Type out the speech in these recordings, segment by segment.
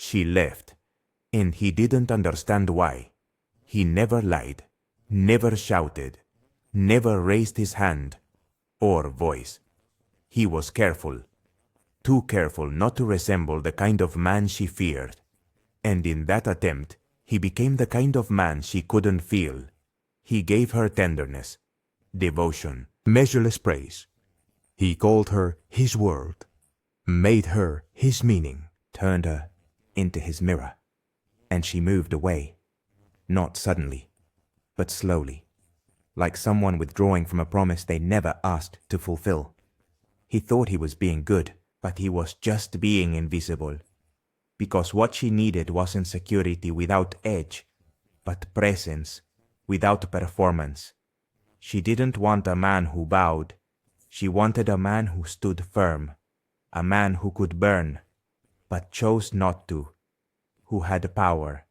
She left, and he didn't understand why. He never lied, never shouted, never raised his hand or voice. He was careful, too careful not to resemble the kind of man she feared, and in that attempt he became the kind of man she couldn't feel. He gave her tenderness, devotion, measureless praise. He called her his world, made her his meaning, turned her into his mirror, and she moved away, not suddenly, but slowly, like someone withdrawing from a promise they never asked to fulfill. He thought he was being good, but he was just being invisible, because what she needed wasn't security without edge, but presence without performance. She didn't want a man who bowed. She wanted a man who stood firm, a man who could burn, but chose not to, who had power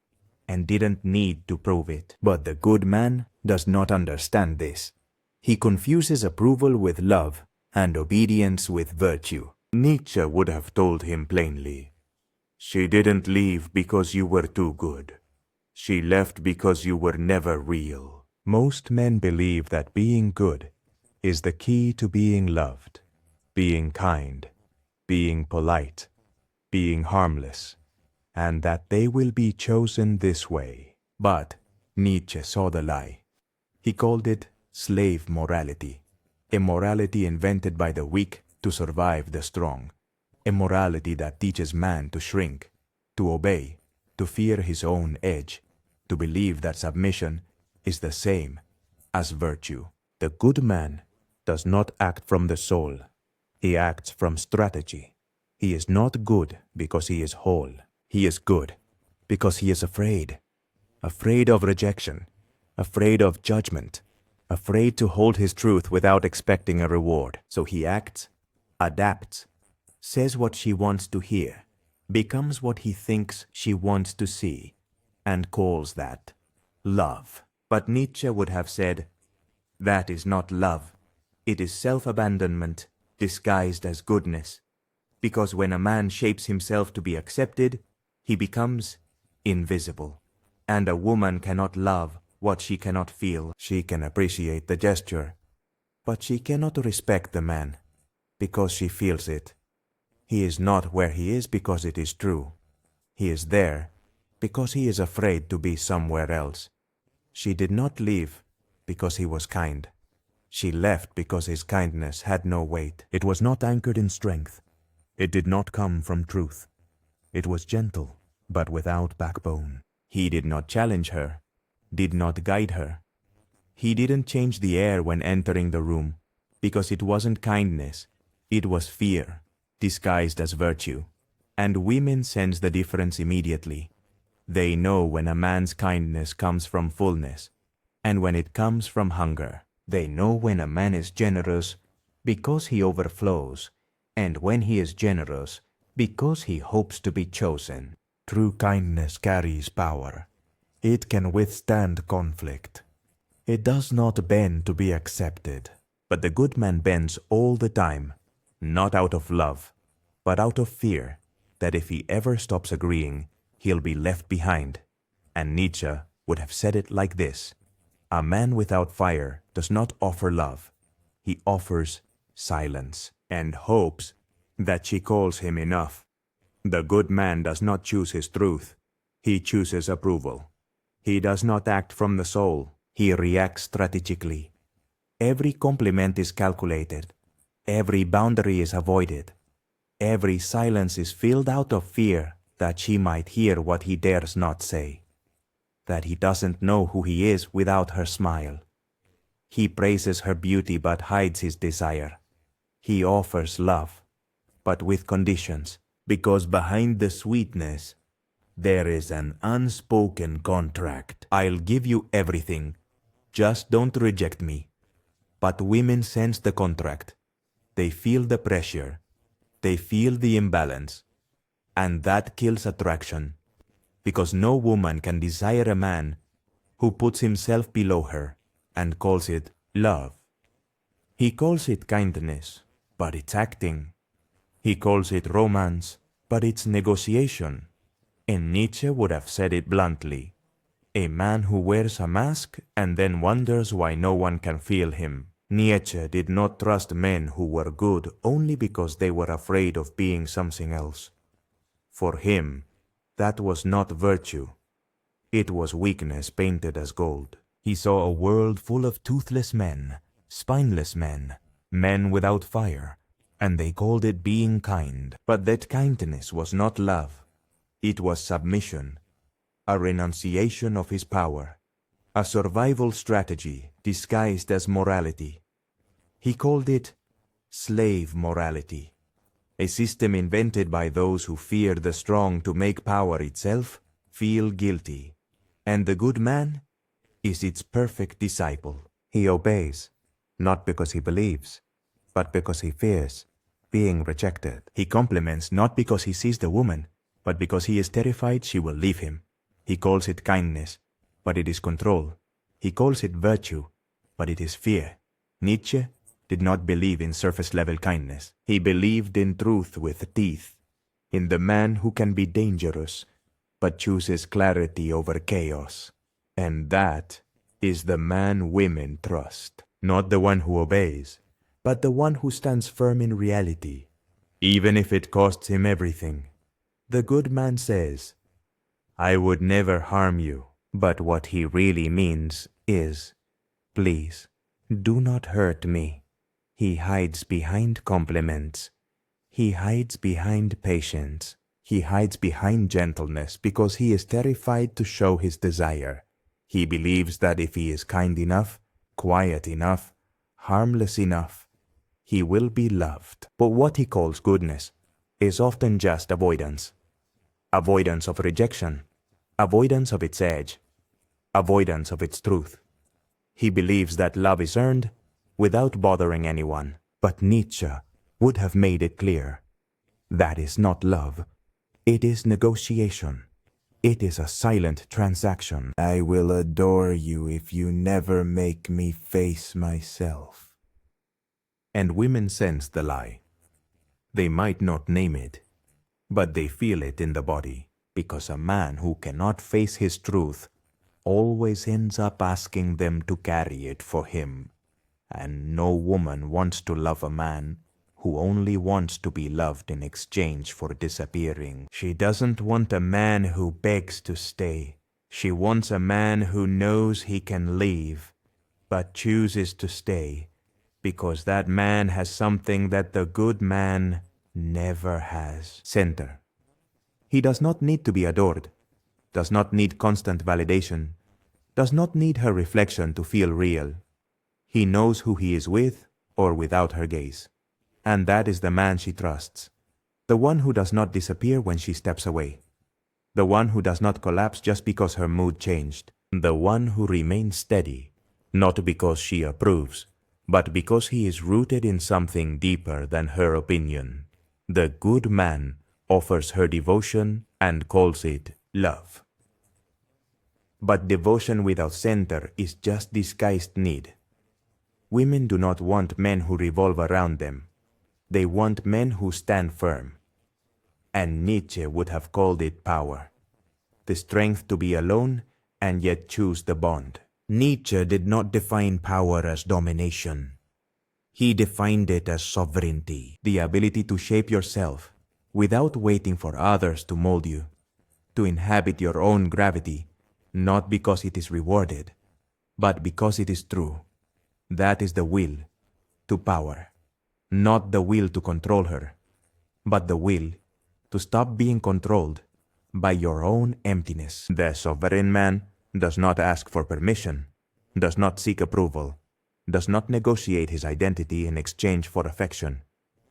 and didn't need to prove it. But the good man does not understand this. He confuses approval with love and obedience with virtue. Nietzsche would have told him plainly, "She didn't leave because you were too good. She left because you were never real." Most men believe that being good is the key to being loved, being kind, being polite, being harmless, and that they will be chosen this way. But Nietzsche saw the lie. He called it slave morality, a morality invented by the weak to survive the strong, a morality that teaches man to shrink, to obey, to fear his own edge, to believe that submission is the same as virtue. The good man does not act from the soul. He acts from strategy. He is not good because he is whole. He is good because he is afraid. Afraid of rejection, afraid of judgment, afraid to hold his truth without expecting a reward. So he acts, adapts, says what she wants to hear, becomes what he thinks she wants to see, and calls that love. But Nietzsche would have said, that is not love. It is self-abandonment disguised as goodness. Because when a man shapes himself to be accepted, he becomes invisible. And a woman cannot love what she cannot feel. She can appreciate the gesture, but she cannot respect the man because she feels it. He is not where he is because it is true. He is there because he is afraid to be somewhere else. She did not leave because he was kind. She left because his kindness had no weight. It was not anchored in strength. It did not come from truth. It was gentle, but without backbone. He did not challenge her, did not guide her. He didn't change the air when entering the room, because it wasn't kindness, it was fear, disguised as virtue. And women sense the difference immediately. They know when a man's kindness comes from fullness, and when it comes from hunger. They know when a man is generous because he overflows, and when he is generous because he hopes to be chosen. True kindness carries power. It can withstand conflict. It does not bend to be accepted. But the good man bends all the time, not out of love, but out of fear that if he ever stops agreeing, he'll be left behind. And Nietzsche would have said it like this: a man without fire does not offer love. He offers silence and hopes that she calls him enough. The good man does not choose his truth. He chooses approval. He does not act from the soul. He reacts strategically. Every compliment is calculated. Every boundary is avoided. Every silence is filled out of fear that she might hear what he dares not say, that he doesn't know who he is without her smile. He praises her beauty but hides his desire. He offers love, but with conditions, because behind the sweetness there is an unspoken contract. I'll give you everything, just don't reject me. But women sense the contract. They feel the pressure. They feel the imbalance. And that kills attraction, because no woman can desire a man who puts himself below her and calls it love. He calls it kindness, but it's acting. He calls it romance, but it's negotiation. And Nietzsche would have said it bluntly. A man who wears a mask and then wonders why no one can feel him. Nietzsche did not trust men who were good only because they were afraid of being something else. For him, that was not virtue. It was weakness painted as gold. He saw a world full of toothless men, spineless men, men without fire, and they called it being kind. But that kindness was not love. It was submission, a renunciation of his power, a survival strategy disguised as morality. He called it slave morality, a system invented by those who fear the strong to make power itself feel guilty, and the good man is its perfect disciple. He obeys, not because he believes, but because he fears being rejected. He compliments not because he sees the woman, but because he is terrified she will leave him. He calls it kindness, but it is control. He calls it virtue, but it is fear. Nietzsche did not believe in surface-level kindness. He believed in truth with teeth, in the man who can be dangerous, but chooses clarity over chaos. And that is the man women trust. Not the one who obeys, but the one who stands firm in reality, even if it costs him everything. The good man says, "I would never harm you." But what he really means is, "Please, do not hurt me." He hides behind compliments. He hides behind patience. He hides behind gentleness because he is terrified to show his desire. He believes that if he is kind enough, quiet enough, harmless enough, he will be loved. But what he calls goodness is often just avoidance. Avoidance of rejection, avoidance of its edge, avoidance of its truth. He believes that love is earned without bothering anyone. But Nietzsche would have made it clear. That is not love. It is negotiation. It is a silent transaction. I will adore you if you never make me face myself. And women sense the lie. They might not name it, but they feel it in the body, because a man who cannot face his truth always ends up asking them to carry it for him. And no woman wants to love a man who only wants to be loved in exchange for disappearing. She doesn't want a man who begs to stay. She wants a man who knows he can leave, but chooses to stay, because that man has something that the good man never has. Center. He does not need to be adored, does not need constant validation, does not need her reflection to feel real. He knows who he is with or without her gaze. And that is the man she trusts. The one who does not disappear when she steps away. The one who does not collapse just because her mood changed. The one who remains steady, not because she approves, but because he is rooted in something deeper than her opinion. The good man offers her devotion and calls it love. But devotion without center is just disguised need. Women do not want men who revolve around them. They want men who stand firm. And Nietzsche would have called it power. The strength to be alone and yet choose the bond. Nietzsche did not define power as domination. He defined it as sovereignty, the ability to shape yourself without waiting for others to mold you, to inhabit your own gravity, not because it is rewarded, but because it is true. That is the will to power, not the will to control her, but the will to stop being controlled by your own emptiness. The sovereign man does not ask for permission, does not seek approval, does not negotiate his identity in exchange for affection.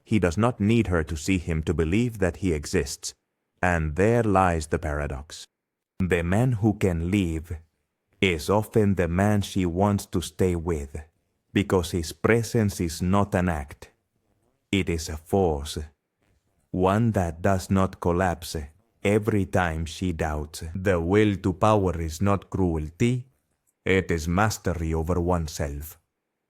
He does not need her to see him to believe that he exists. And there lies the paradox. The man who can leave is often the man she wants to stay with, because his presence is not an act. It is a force, one that does not collapse every time she doubts. The will to power is not cruelty, it is mastery over oneself.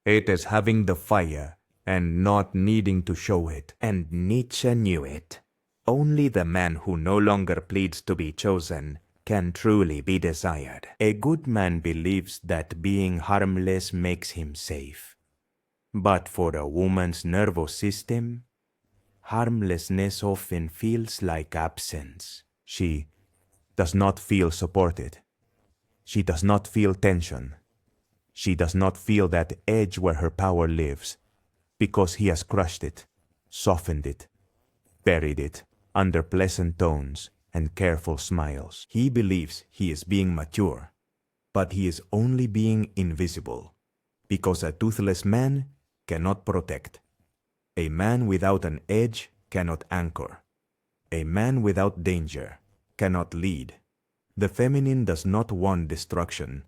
It is having the fire and not needing to show it. And Nietzsche knew it. Only the man who no longer pleads to be chosen can truly be desired. A good man believes that being harmless makes him safe. But for a woman's nervous system, harmlessness often feels like absence. She does not feel supported. She does not feel tension. She does not feel that edge where her power lives, because he has crushed it, softened it, buried it under pleasant tones and careful smiles. He believes he is being mature, but he is only being invisible, because a toothless man cannot protect. A man without an edge cannot anchor. A man without danger cannot lead. The feminine does not want destruction,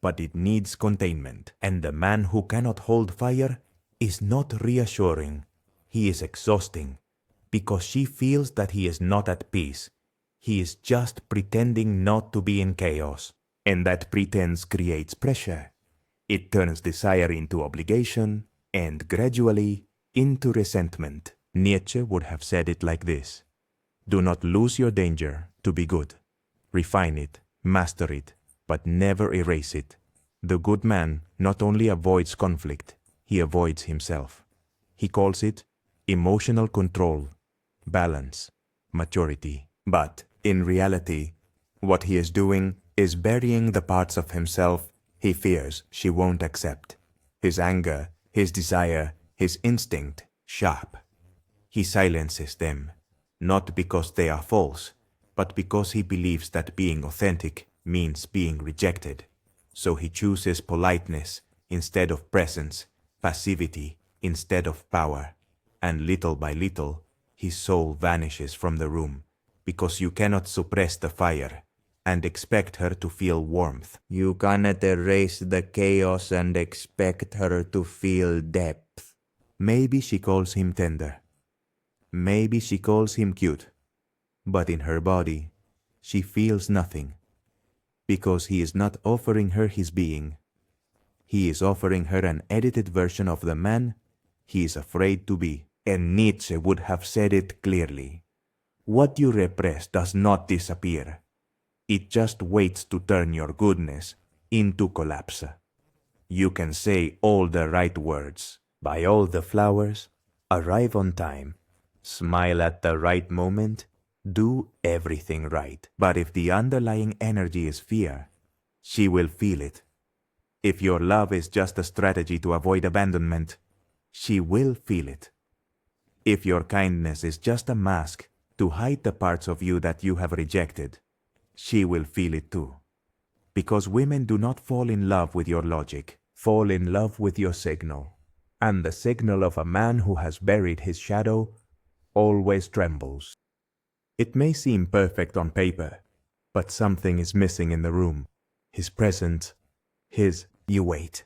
but it needs containment. And the man who cannot hold fire is not reassuring. He is exhausting, because she feels that he is not at peace. He is just pretending not to be in chaos. And that pretense creates pressure. It turns desire into obligation, and gradually into resentment. Nietzsche would have said it like this: do not lose your danger to be good. Refine it, master it, but never erase it. The good man not only avoids conflict, he avoids himself. He calls it emotional control, balance, maturity. But in reality, what he is doing is burying the parts of himself he fears she won't accept. His anger, his desire, his instinct, sharp. He silences them, not because they are false, but because he believes that being authentic means being rejected. So he chooses politeness instead of presence, passivity instead of power. And little by little, his soul vanishes from the room, because you cannot suppress the fire and expect her to feel warmth. You cannot erase the chaos and expect her to feel depth. Maybe she calls him tender. Maybe she calls him cute. But in her body, she feels nothing, because he is not offering her his being. He is offering her an edited version of the man he is afraid to be. And Nietzsche would have said it clearly: what you repress does not disappear. It just waits to turn your goodness into collapse. You can say all the right words, buy all the flowers, arrive on time, smile at the right moment, do everything right. But if the underlying energy is fear, she will feel it. If your love is just a strategy to avoid abandonment, she will feel it. If your kindness is just a mask to hide the parts of you that you have rejected, she will feel it too. Because women do not fall in love with your logic, fall in love with your signal. And the signal of a man who has buried his shadow always trembles. It may seem perfect on paper, but something is missing in the room. His presence, you wait,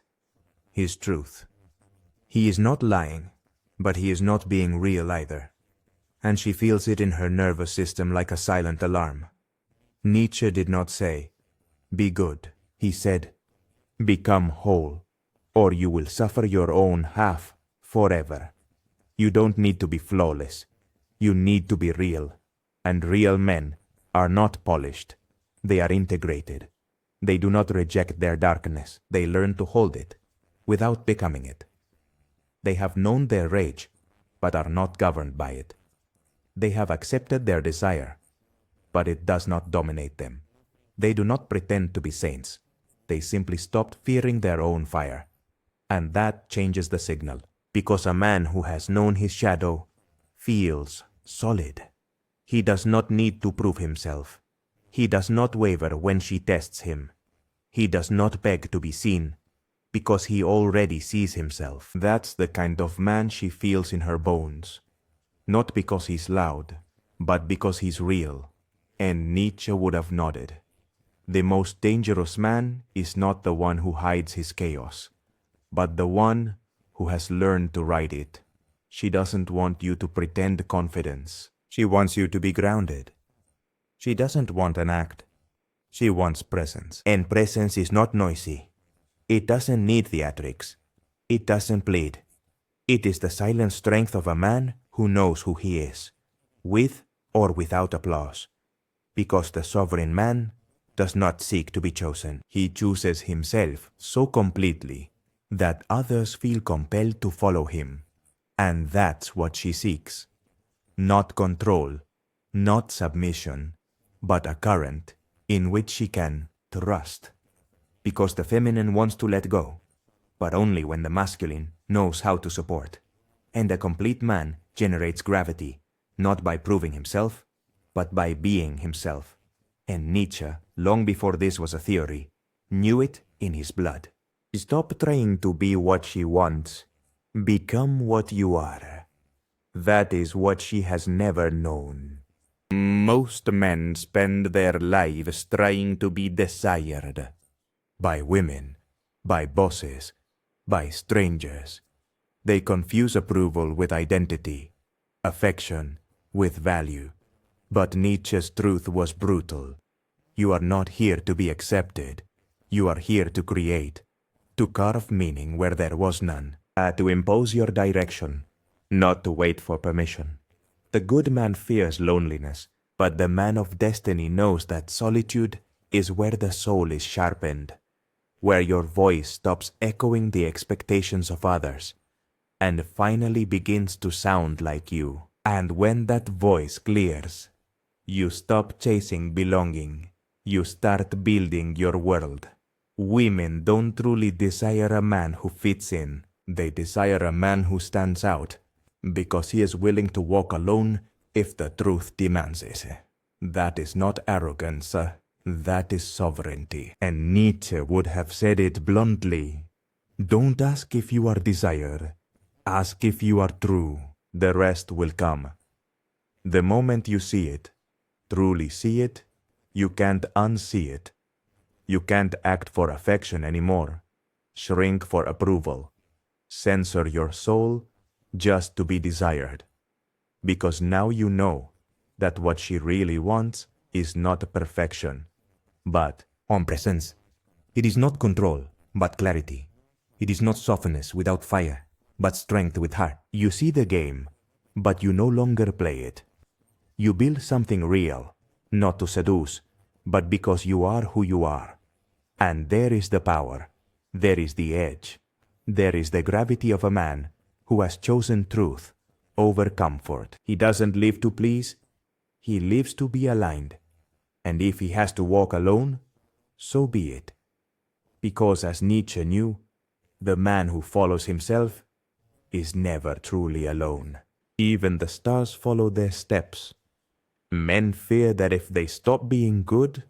his truth. He is not lying, but he is not being real either. And she feels it in her nervous system like a silent alarm. Nietzsche did not say, be good. He said, become whole, or you will suffer your own half forever. You don't need to be flawless. You need to be real. And real men are not polished. They are integrated. They do not reject their darkness. They learn to hold it without becoming it. They have known their rage, but are not governed by it. They have accepted their desire, but it does not dominate them. They do not pretend to be saints. They simply stopped fearing their own fire. And that changes the signal, because a man who has known his shadow feels solid. He does not need to prove himself. He does not waver when she tests him. He does not beg to be seen, because he already sees himself. That's the kind of man she feels in her bones. Not because he's loud, but because he's real. And Nietzsche would have nodded. The most dangerous man is not the one who hides his chaos, but the one who has learned to ride it. She doesn't want you to pretend confidence. She wants you to be grounded. She doesn't want an act. She wants presence. And presence is not noisy. It doesn't need theatrics. It doesn't plead. It is the silent strength of a man who knows who he is, with or without applause, because the sovereign man does not seek to be chosen. He chooses himself so completely that others feel compelled to follow him. And that's what she seeks. Not control, not submission, but a current in which she can trust. Because the feminine wants to let go, but only when the masculine knows how to support. And a complete man generates gravity, not by proving himself, but by being himself. And Nietzsche, long before this was a theory, knew it in his blood. Stop trying to be what she wants. Become what you are. That is what she has never known. Most men spend their lives trying to be desired. By women, by bosses, by strangers. They confuse approval with identity, affection with value. But Nietzsche's truth was brutal. You are not here to be accepted. You are here to create, to carve meaning where there was none, to impose your direction, not to wait for permission. The good man fears loneliness, but the man of destiny knows that solitude is where the soul is sharpened, where your voice stops echoing the expectations of others, and finally begins to sound like you. And when that voice clears, you stop chasing belonging. You start building your world. Women don't truly desire a man who fits in. They desire a man who stands out, because he is willing to walk alone if the truth demands it. That is not arrogance. That is sovereignty. And Nietzsche would have said it bluntly. Don't ask if you are desired. Ask if you are true. The rest will come. The moment you see it, truly see it, you can't unsee it. You can't act for affection anymore, shrink for approval, censor your soul just to be desired. Because now you know that what she really wants is not perfection, but presence. It is not control, but clarity. It is not softness without fire, but strength with heart. You see the game, but you no longer play it. You build something real, not to seduce, but because you are who you are. And there is the power, there is the edge, there is the gravity of a man who has chosen truth over comfort. He doesn't live to please, he lives to be aligned. And if he has to walk alone, so be it. Because as Nietzsche knew, the man who follows himself is never truly alone. Even the stars follow their steps. Men fear that if they stop being good,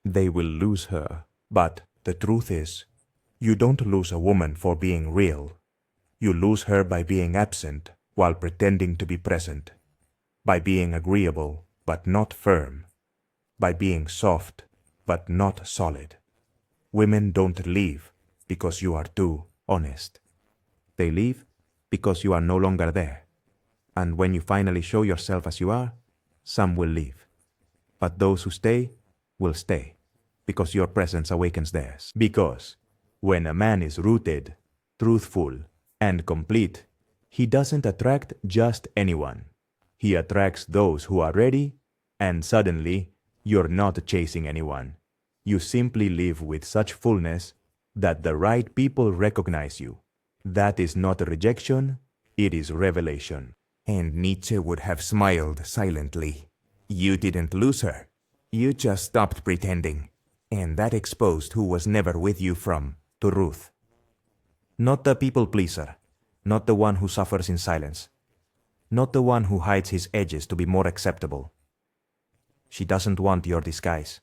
they will lose her. But the truth is, you don't lose a woman for being real. You lose her by being absent while pretending to be present, by being agreeable but not firm, by being soft but not solid. Women don't leave because you are too honest. They leave because you are no longer there. And when you finally show yourself as you are, some will leave. But those who stay will stay, because your presence awakens theirs. Because when a man is rooted, truthful, and complete, he doesn't attract just anyone. He attracts those who are ready, and suddenly you're not chasing anyone. You simply live with such fullness that the right people recognize you. That is not a rejection, it is revelation. And Nietzsche would have smiled silently. You didn't lose her. You just stopped pretending. And that exposed who was never with you from truth. Not the people pleaser, not the one who suffers in silence, not the one who hides his edges to be more acceptable. She doesn't want your disguise.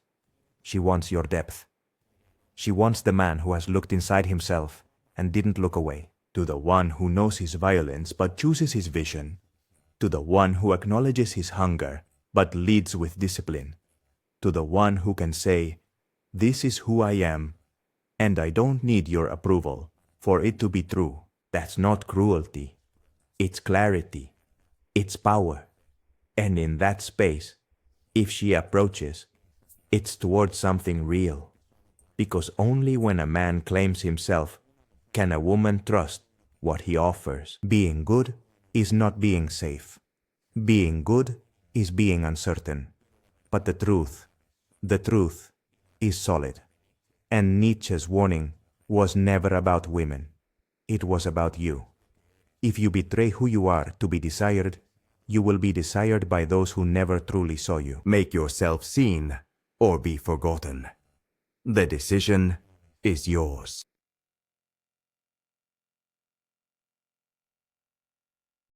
She wants your depth. She wants the man who has looked inside himself and didn't look away. To the one who knows his violence but chooses his vision. To the one who acknowledges his hunger but leads with discipline. To the one who can say, "This is who I am, and I don't need your approval for it to be true." That's not cruelty. It's clarity. It's power. And in that space, if she approaches, it's towards something real. Because only when a man claims himself can a woman trust what he offers. Being good is not being safe. Being good is being uncertain. But the truth is solid. And Nietzsche's warning was never about women. It was about you. If you betray who you are to be desired, you will be desired by those who never truly saw you. Make yourself seen or be forgotten. The decision is yours.